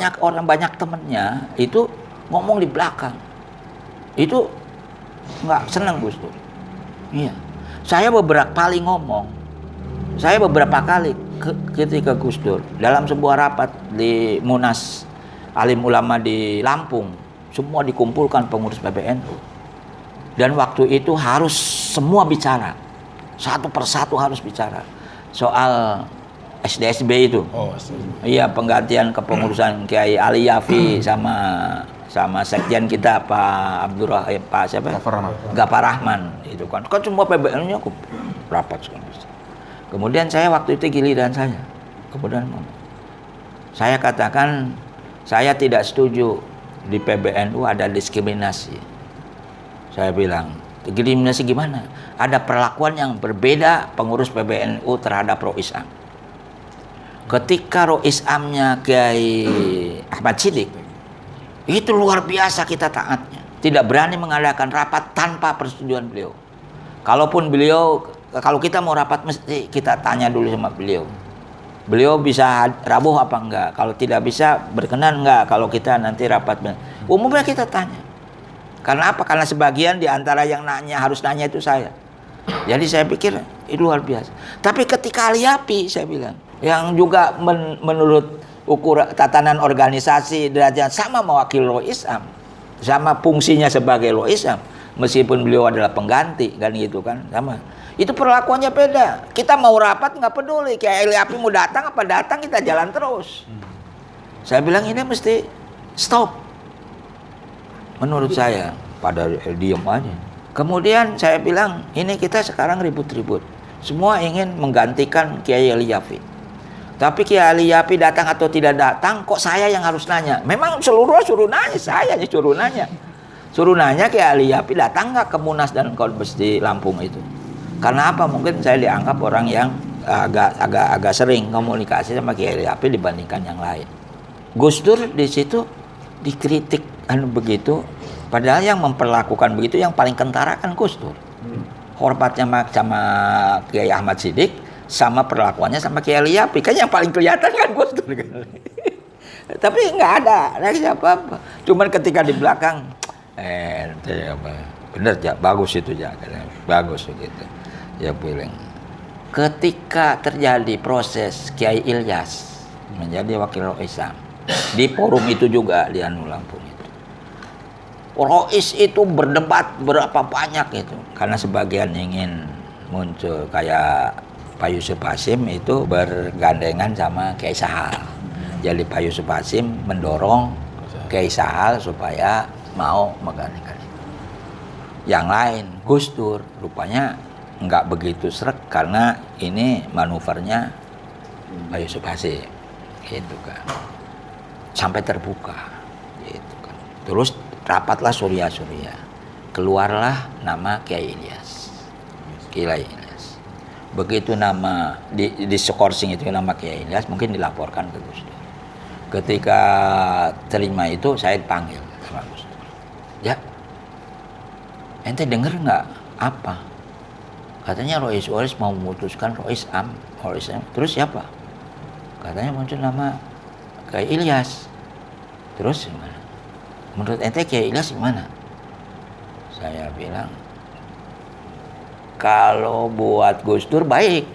banyak orang, banyak temennya itu ngomong di belakang. Itu nggak senang Gus Dur. Iya. Saya beberapa kali ngomong. Saya beberapa kali ketika Gus Dur dalam sebuah rapat di Munas Alim Ulama di Lampung, semua dikumpulkan pengurus PBNU. Dan waktu itu harus semua bicara. Satu persatu harus bicara soal SDSB itu. Oh, iya, penggantian kepengurusan Kiai Ali Yafi sama sekjen kita Pak Abdurrahman, Pak siapa? Gafar Rahman itu kan semua PBNU-nya rapat sekali. Kemudian saya waktu itu giliran saya. Kemudian saya katakan saya tidak setuju di PBNU ada diskriminasi. Saya bilang, diskriminasi gimana? Ada perlakuan yang berbeda pengurus PBNU terhadap Rois Am. Ketika Rois Amnya Kiai Ahmad Siddiq, itu luar biasa kita taatnya. Tidak berani mengadakan rapat tanpa persetujuan beliau. Kalaupun beliau, kalau kita mau rapat mesti kita tanya dulu sama beliau. Beliau bisa rabuh apa enggak? Kalau tidak bisa berkenan enggak? Kalau kita nanti rapat, umumnya kita tanya. Karena apa? Karena sebagian di antara yang harus nanya itu saya. Jadi saya pikir itu luar biasa. Tapi ketika Ali Yafi, saya bilang, yang juga menurut ukuran tatanan organisasi derajat sama mewakili Rois Am, sama fungsinya sebagai Rois Am, meskipun beliau adalah pengganti kan gitu kan, sama. Itu perlakuannya beda. Kita mau rapat nggak peduli, kayak Ali Yafi mau datang apa datang, kita jalan terus. Saya bilang ini mesti stop. Menurut saya, pada diem aja. Kemudian saya bilang, ini kita sekarang ribut-ribut. Semua ingin menggantikan Kiai Ali Yafi. Tapi Kiai Ali Yafi datang atau tidak datang, kok saya yang harus nanya? Memang seluruh suruh nanya, saya yang suruh nanya. Suruh nanya Kiai Ali Yafi datang nggak ke Munas dan Konbes di Lampung itu. Karena apa? Mungkin saya dianggap orang yang agak sering komunikasi sama Kiai Ali Yafi dibandingkan yang lain. Gus Dur di situ dikritik begitu. Padahal yang memperlakukan begitu yang paling kentara kan Gus Dur. Hormatnya sama Kiai Ahmad Siddiq, sama perlakuannya sama Kiai Ali Yafi. Kan yang paling kelihatan kan Gus Dur. Tapi nggak ada reaksi apa-apa. Cuman ketika di belakang, bener ya, bagus itu ya, bagus gitu. Ya bilang. Ketika terjadi proses Kiai Ilyas menjadi wakil Rois Am, di forum itu juga di Lampung itu. Rois itu berdebat berapa banyak itu, karena sebagian ingin muncul kayak Pak Yusuf Hasim itu bergandengan sama Kiai Sahal. Jadi Pak Yusuf Hasim mendorong Kiai Sahal supaya mau menggantikan itu. Yang lain, Gus Dur rupanya nggak begitu srek karena ini manuvernya Pak Yusuf Hasim, gitu kan. Sampai terbuka, gitu kan. Terus rapatlah Surya, keluarlah nama Kiai Ilyas. Begitu nama di skorsing itu nama Kiai Ilyas, mungkin dilaporkan ke Gus Dur. Ketika terima itu saya dipanggil sama Gus Dur. Ya, ente denger nggak apa? Katanya Rois mau memutuskan Rois Am. Terus siapa? Katanya muncul nama Kiai Ilyas. Terus gimana? Menurut ente Kiai Ilyas gimana? Saya bilang, kalau buat Gus Dur baik.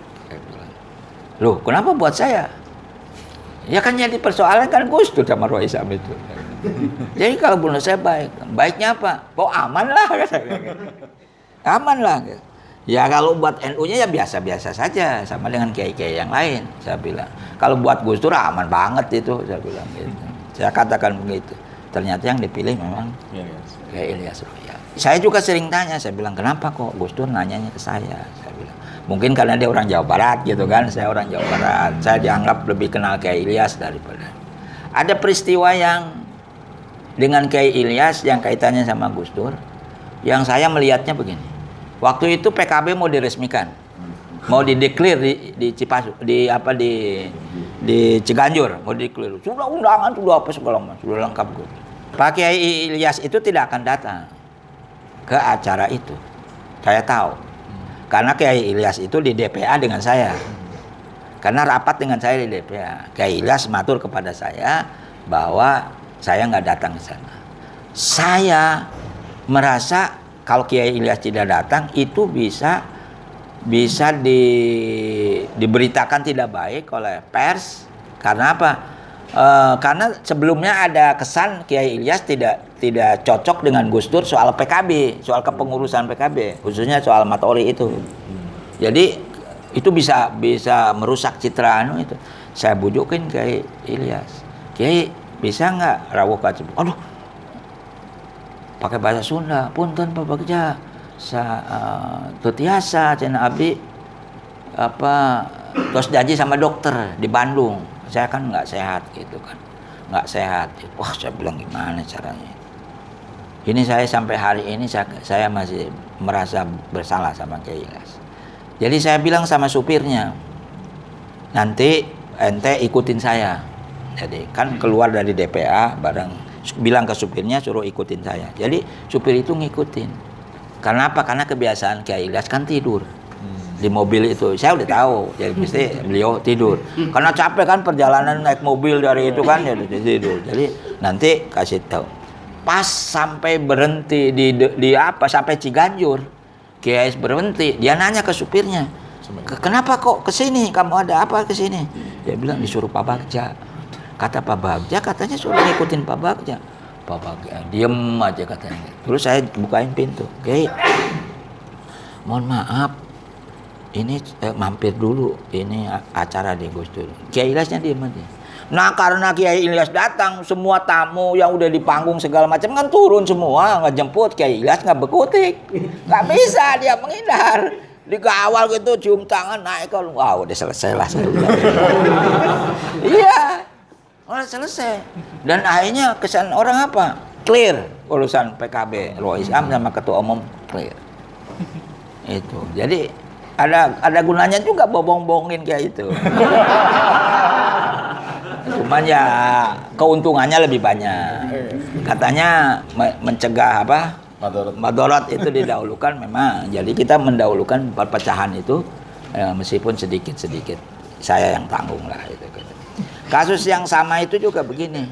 Loh, kenapa buat saya? Ya kan jadi persoalan kan Gus Dur sama Rois Am itu. Jadi kalau menurut saya baik. Baiknya apa? Aman lah. Aman lah. Ya kalau buat NU-nya ya biasa-biasa saja, sama dengan kiai-kiai yang lain. Saya bilang, kalau buat Gus Dur aman banget itu. Saya bilang gitu. Saya katakan begitu. Ternyata yang dipilih memang Kiai Ilyas Roya. Saya juga sering tanya, saya bilang kenapa kok Gus Dur nanyanya ke saya? Saya bilang mungkin karena dia orang Jawa Barat gitu kan, saya orang Jawa Barat. Saya dianggap lebih kenal Kiai Ilyas daripada. Ada peristiwa yang dengan Kiai Ilyas yang kaitannya sama Gus Dur, yang saya melihatnya begini. Waktu itu PKB mau diresmikan, mau dideklir di Cipasu, di Ciganjur, mau dideklir. Sudah undangan, sudah apa segala macam, sudah lengkap gitu. Pak Kiai Ilyas itu tidak akan datang ke acara itu. Saya tahu. Karena Kiai Ilyas itu di DPA dengan saya. Karena rapat dengan saya di DPA. Kiai Ilyas matur kepada saya, bahwa saya nggak datang ke sana. Saya merasa kalau Kiai Ilyas tidak datang itu bisa diberitakan tidak baik oleh pers. Karena apa? Karena sebelumnya ada kesan Kiai Ilyas tidak cocok dengan Gus Dur soal PKB, soal kepengurusan PKB, khususnya soal Matoli itu. Jadi itu bisa merusak citra itu. Saya bujukin Kiai Ilyas, Kiai bisa nggak rawuh kaca? Aduh, pakai bahasa Sunda, punten Pak Bagja, tutiasa cina abdi terus janji sama dokter di Bandung. Saya kan nggak sehat gitu kan, nggak sehat. Wah, saya bilang gimana caranya? Ini saya sampai hari ini saya masih merasa bersalah sama Kiai Ilyas. Jadi saya bilang sama supirnya, nanti ente ikutin saya. Jadi kan keluar dari DPA bareng, bilang ke supirnya suruh ikutin saya. Jadi supir itu ngikutin. Karena apa? Karena kebiasaan Kiai Ilyas kan tidur di mobil itu. Saya udah tahu, jadi mesti beliau tidur. Karena capek kan perjalanan naik mobil dari itu kan, ya tidur. Jadi nanti kasih tahu. Pas sampai berhenti sampai Ciganjur, Kiai berhenti, dia nanya ke supirnya, kenapa kok kesini? Kamu ada apa kesini? Dia bilang disuruh Pak Bagja. Kata Pak Bagja katanya suruh ngikutin Pak Bagja. Pak Bagja diem aja katanya. Terus saya bukain pintu, Kiai, mohon maaf, ini mampir dulu, ini acara di Gus Dur. Kiai Ilyasnya diem aja. Nah karena Kiai Ilyas datang, semua tamu yang udah di panggung segala macam kan turun semua, nggak jemput. Kiai Ilyas nggak bekutik, nggak bisa, dia menghindar. Dikawal gitu, cium tangan, naik kalau, wah udah selesai lah. Iya, udah selesai. Dan akhirnya kesan orang apa? Clear urusan PKB, Rois Am sama Ketua Umum clear. Itu, jadi ada gunanya juga bohong-bohongin kayak itu. Cuman ya keuntungannya lebih banyak. Katanya mencegah madorot itu didahulukan memang. Jadi kita mendahulukan perpecahan itu meskipun sedikit-sedikit. Saya yang tanggung lah itu. Kasus yang sama itu juga begini.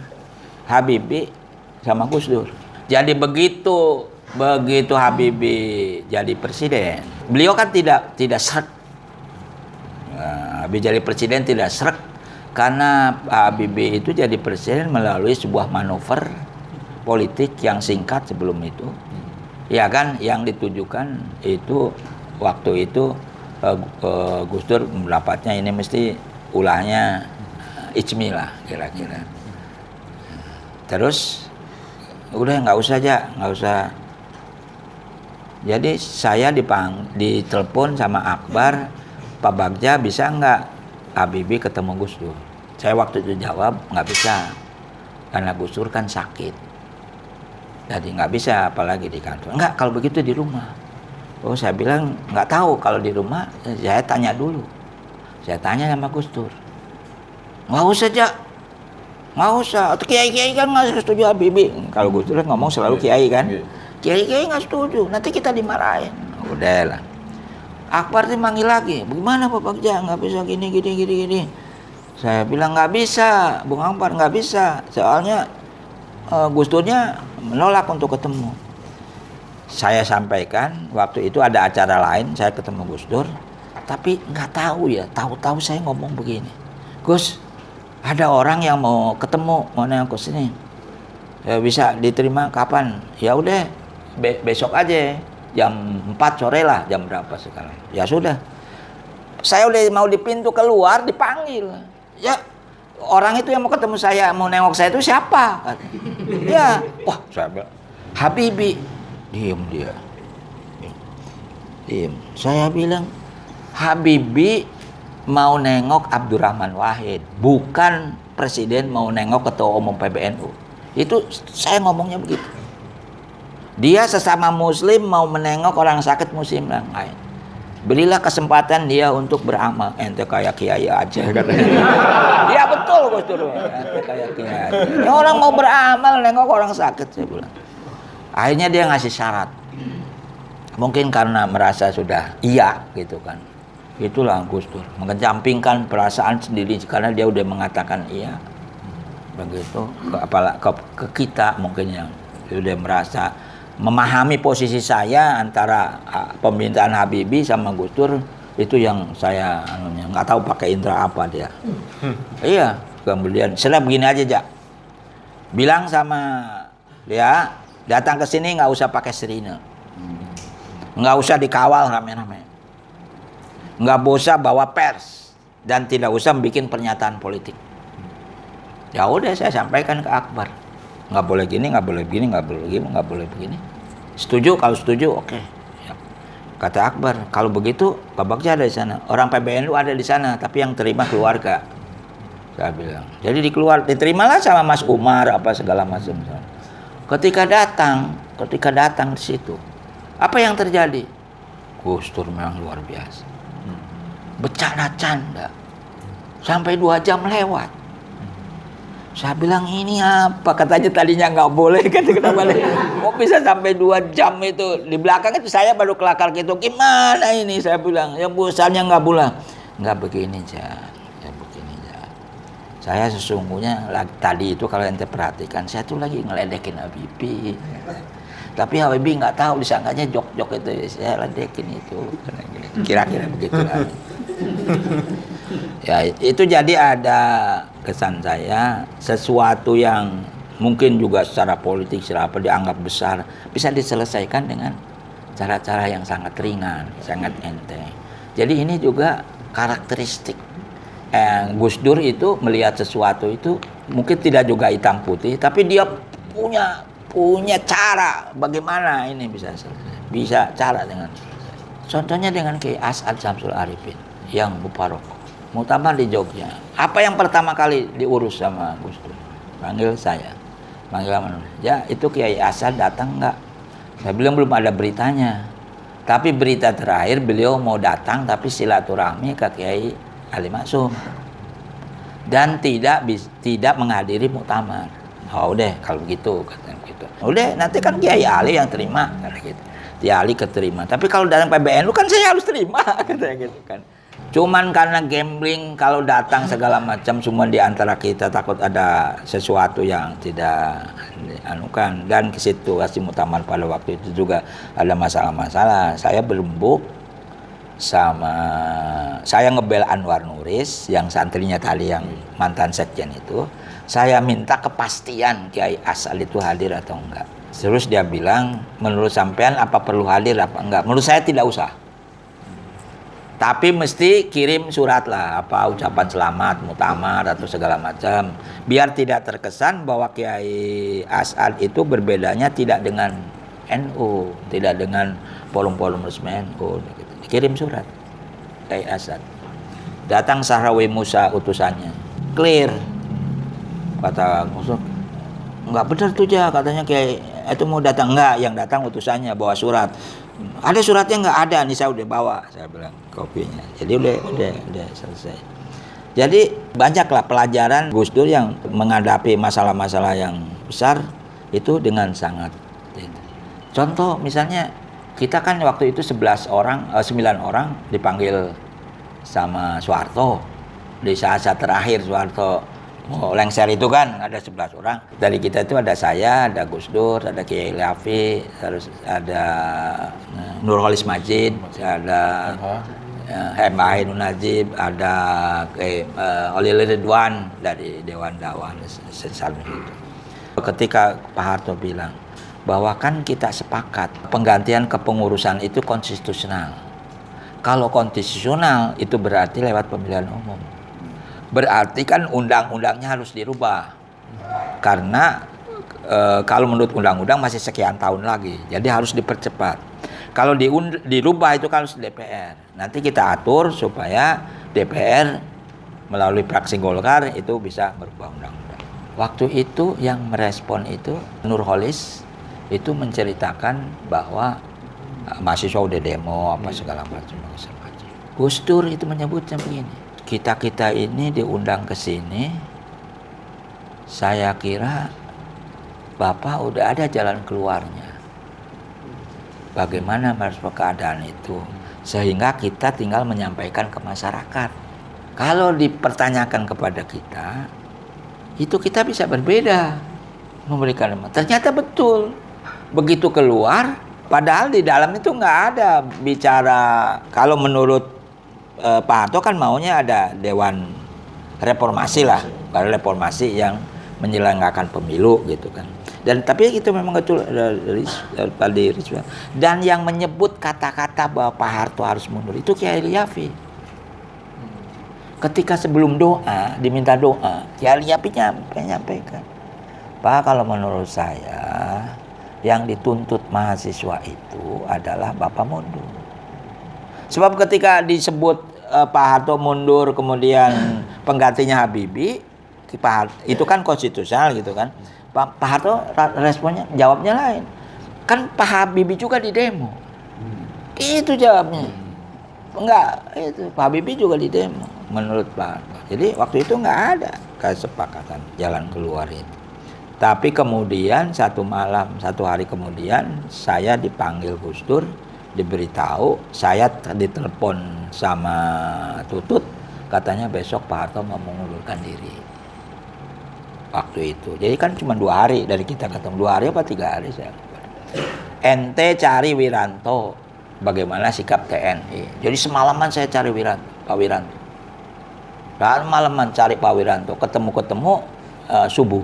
Habibie sama Gus Dur. Jadi begitu Habibie jadi presiden, beliau kan tidak srek. Habibie jadi presiden tidak srek. Karena Habibie itu jadi presiden melalui sebuah manuver politik yang singkat sebelum itu. Ya kan, yang ditujukan itu waktu itu Gus Dur mendapatnya ini mesti ulahnya ijmi lah kira-kira. Terus udah nggak usah. Jadi saya ditelepon sama Akbar, Pak Bagja bisa nggak Habibie ketemu Gus Dur? Saya waktu itu jawab nggak bisa, karena Gus Dur kan sakit, jadi nggak bisa, apalagi di kantor. Enggak, kalau begitu di rumah. Oh, saya bilang nggak tahu kalau di rumah. Saya tanya dulu. Saya tanya sama Gus Dur. Nggak usah. Kiai kan nggak setuju Habibie. Kalau Gus Dur ngomong selalu Kiai kan. Kiai nggak setuju, nanti kita dimarahin. Udah lah. Akbar tuh manggil lagi. Bagaimana Pak Bagja? Nggak bisa gini. Saya bilang nggak bisa, Bung Akbar nggak bisa. Soalnya Gus Durnya menolak untuk ketemu. Saya sampaikan waktu itu ada acara lain, saya ketemu Gus Dur, tapi nggak tahu ya. Tahu-tahu saya ngomong begini, Gus, ada orang yang mau ketemu, mau nengok ke sini. Ya, bisa diterima kapan? Ya udah, besok aja. Jam 4 sore lah, jam berapa sekarang? Ya sudah. Saya udah mau di pintu keluar, dipanggil. Ya, orang itu yang mau ketemu saya, mau nengok saya itu siapa? Ya, wah saya bilang, Habibie. Diam dia. Diam. Saya bilang, Habibie mau nengok Abdurrahman Wahid, bukan presiden mau nengok ketua umum PBNU. Itu saya ngomongnya begitu. Dia sesama muslim mau menengok orang sakit muslim yang lain. Berilah kesempatan dia untuk beramal. Ente kayak kiai aja. Ya betul Gus Dur. Ente kayak kiai aja. Ya, orang mau beramal nengok orang sakit, saya bilang. Akhirnya dia ngasih syarat. Mungkin karena merasa sudah iya gitu kan. Itulah Gus Dur mengecampingkan perasaan sendiri karena dia udah mengatakan iya. begitu, ke kita mungkin yang sudah merasa memahami posisi saya antara pemerintahan Habibie sama Gus Dur, itu yang saya nggak tahu pakai indera apa dia. Iya, kemudian setelah begini aja, Jak, bilang sama dia datang ke sini nggak usah pakai sirine, nggak usah dikawal rame-rame, nggak usah bawa pers, dan tidak usah bikin pernyataan politik. Ya udah, saya sampaikan ke Akbar, nggak boleh gini, nggak boleh begini, nggak boleh gini, nggak boleh begini. Setuju? Kalau setuju, oke. Ya. Kata Akbar, kalau begitu Pak Bagja ada di sana, orang PBNU ada di sana, tapi yang terima keluarga. Saya bilang, jadi diterimalah sama Mas Umar apa segala macam. Ketika datang di situ, apa yang terjadi? Gus Dur memang luar biasa. Bercanda-canda sampai 2 jam lewat. Saya bilang, ini apa? Katanya tadinya nggak boleh, kenapa kok bisa sampai 2 jam itu? Di belakang itu saya baru kelakar gitu, gimana ini? Saya bilang, ya bosannya nggak boleh. Nggak begini, Jak. Ya begini, Jak. Saya sesungguhnya tadi itu kalau ente perhatikan, saya tuh lagi ngeledekin Habibie. Tapi Habibie nggak tahu, disangkanya jok-jok itu. Saya ledekin itu. Kira-kira begitu lah. Ya, itu jadi ada kesan saya, sesuatu yang mungkin juga secara politik, secara apa dianggap besar, bisa diselesaikan dengan cara-cara yang sangat ringan, sangat enteng. Jadi ini juga karakteristik Gus Dur itu melihat sesuatu itu mungkin tidak juga hitam putih, tapi dia punya cara bagaimana ini bisa selesai. Bisa cara dengan selesai. Contohnya dengan Kiai As'ad Syamsul Arifin yang Buparoko, muktamar di Jogja. Apa yang pertama kali diurus sama Gus Dur? Panggil saya. Panggil mana? Ya, itu Kiai As'ad datang enggak? Saya bilang belum ada beritanya. Tapi berita terakhir beliau mau datang tapi silaturahmi ke Kiai Ali Maksum. Dan tidak menghadiri muktamar. Oh, udah kalau begitu katanya begitu. Udah, nanti kan Kiai Ali yang terima kata gitu. Kiai Ali keterima. Tapi kalau datang PBNU kan saya harus terima katanya gitu kan. Cuman karena gambling, kalau datang segala macam semua di antara kita takut ada sesuatu yang tidak dianukan, dan ke situasi muktamar pada waktu itu juga ada masalah-masalah. Saya berembuk sama, saya ngebel Anwar Nuris yang santrinya tadi yang mantan sekjen itu. Saya minta kepastian Kiai As'ad itu hadir atau enggak. Terus dia bilang, menurut sampean apa perlu hadir apa enggak? Menurut saya tidak usah. Tapi mesti kirim surat lah, apa ucapan selamat, muktamar atau segala macam, biar tidak terkesan bahwa Kiai As'ad itu berbedanya tidak dengan NU, tidak dengan forum-forum resmi NU. Kirim surat Kiai As'ad. Datang Sahrawi Musa utusannya, clear. Kata Musa, enggak benar tuh, Ja, katanya Kiai itu mau datang. Enggak, yang datang utusannya bawa surat. Ada suratnya? Enggak ada, nih saya udah bawa, saya bilang kopinya. Jadi udah selesai. Jadi banyaklah pelajaran Gus Dur yang menghadapi masalah-masalah yang besar itu dengan sangat. Contoh misalnya kita kan waktu itu 9 orang dipanggil sama Soeharto. Di saat-saat terakhir Soeharto lengser itu kan ada 11 orang. Dari kita itu ada saya, ada Gus Dur, ada Kiai Lafi, terus ada Nurholis Majid, ada Hemain Najib, ada Olil Ridwan dari Dewan Dakwah Sesal itu. Ketika Pak Harto bilang bahwa kan kita sepakat penggantian kepengurusan itu konstitusional. Kalau konstitusional itu berarti lewat pemilihan umum. Berarti kan undang-undangnya harus dirubah. Karena kalau menurut undang-undang masih sekian tahun lagi. Jadi harus dipercepat. Kalau dirubah itu kan harus DPR. Nanti kita atur supaya DPR melalui fraksi Golkar itu bisa merubah undang-undang. Waktu itu yang merespon itu Nurholis itu menceritakan bahwa mahasiswa udah demo apa segala macam. Gus Dur itu menyebutnya begini. Kita ini diundang ke sini, saya kira Bapak udah ada jalan keluarnya. Bagaimana merespon keadaan itu? Sehingga kita tinggal menyampaikan ke masyarakat. Kalau dipertanyakan kepada kita, itu kita bisa berbeda memberikan kalimat. Ternyata betul. Begitu keluar, padahal di dalam itu nggak ada bicara. Kalau menurut Pak Harto kan maunya ada Dewan Reformasi lah, baru reformasi yang menyelenggarakan pemilu gitu kan. Dan tapi itu memang betul dari Rizwan. Dan yang menyebut kata-kata bahwa Pak Harto harus mundur itu Kiai Liafi. Ketika sebelum doa, diminta doa, Kiai Liafi menyampaikan, Pak, kalau menurut saya yang dituntut mahasiswa itu adalah Bapak mundur. Sebab ketika disebut Pak Harto mundur, kemudian penggantinya Habibie, itu kan konstitusional gitu kan. Pak Harto responnya, jawabnya lain. Kan Pak Habibie juga di demo. Itu jawabnya. Enggak, itu Pak Habibie juga di demo menurut Pak Harto. Jadi waktu itu enggak ada kesepakatan jalan keluar itu. Tapi kemudian satu hari kemudian saya dipanggil Gus Dur, diberitahu, saya ditelepon sama Tutut, katanya besok Pak Harto mau mengundurkan diri. Waktu itu, jadi kan cuma 2 hari dari kita ketemu, 2 hari apa 3 hari saya. Ente cari Wiranto, bagaimana sikap TNI. Jadi semalaman saya cari Pak Wiranto. Dan malaman cari Pak Wiranto, ketemu subuh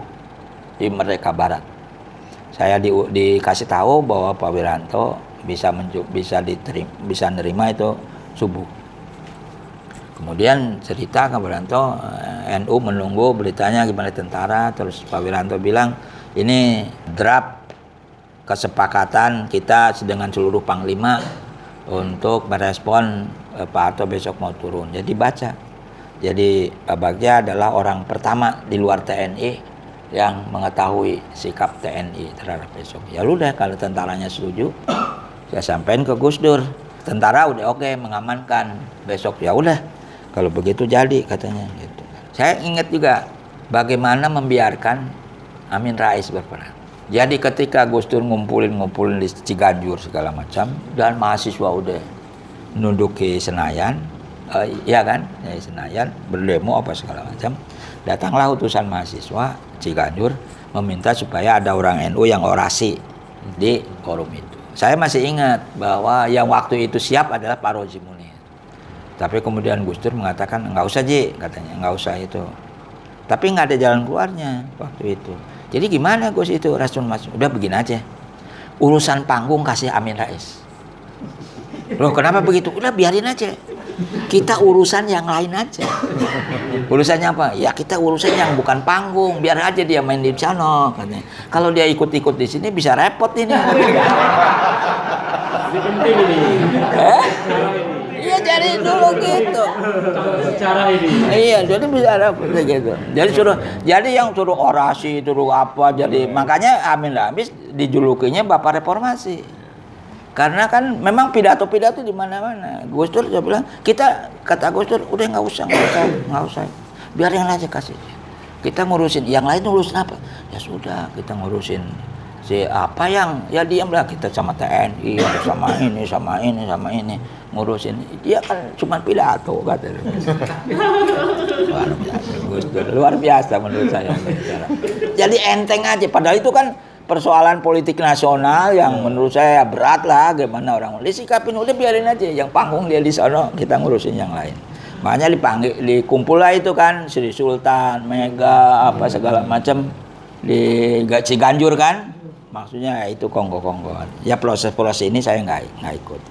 di Merdeka Barat. Saya dikasih tahu bahwa Pak Wiranto bisa nerima itu subuh. Kemudian cerita ke Wiranto, NU menunggu beritanya gimana tentara. Terus Pak Wiranto bilang, ini draft kesepakatan kita dengan seluruh panglima untuk merespon Pak Harto besok mau turun. Jadi baca. Jadi Pak Bagja adalah orang pertama di luar TNI yang mengetahui sikap TNI terhadap besok. Ya udah, kalau tentaranya setuju, saya sampaikan ke Gus Dur. Tentara udah oke, mengamankan besok. Ya udah. Kalau begitu jadi katanya gitu. Saya ingat juga bagaimana membiarkan Amin Rais berperan. Jadi ketika Gus Dur ngumpulin di Ciganjur segala macam, dan mahasiswa udah menduduki Senayan, ya kan, Senayan berdemo apa segala macam, datanglah utusan mahasiswa Ciganjur meminta supaya ada orang NU yang orasi di forum itu. Saya masih ingat bahwa yang waktu itu siap adalah Pak Rozi Munir. Tapi kemudian Gus Dur mengatakan, nggak usah Ji, katanya, nggak usah itu. Tapi nggak ada jalan keluarnya waktu itu. Jadi gimana Gus itu, Rasul Mas? Udah begini aja, urusan panggung kasih Amin Rais. Loh kenapa begitu? Udah biarin aja. Kita urusan yang lain aja. Urusannya apa? Ya kita urusan yang bukan panggung, biar aja dia main di sana, katanya. Kalau dia ikut-ikut di sini bisa repot ini. Ini penting ini. Iya, jadi dulu gitu. Cara ini. Iya, jadi bisa repot gitu. Jadi yang suruh orasi, suruh apa, jadi makanya Amin Rais dijulukinya Bapak Reformasi. Karena kan memang pidato-pidato di mana-mana. Gus Dur dia bilang, kata Gus Dur, udah nggak usah, biarin aja kasih. Kita ngurusin, yang lain ngurusin apa? Ya sudah, kita ngurusin apa yang ya diam lah, kita sama TNI, sama ini ngurusin. Dia kan cuma pidato katanya. Luar biasa, Gus Dur, luar biasa menurut saya. Jadi enteng aja, padahal itu kan persoalan politik nasional yang menurut saya berat lah, gimana orang disikapin, udah biarin aja, yang panggung dia di sana, kita ngurusin yang lain. Makanya dikumpul lah itu kan Sri Sultan, Mega, apa segala macam di Ciganjur kan, maksudnya itu kongko-kongkoan. Ya proses ini saya nggak ikut.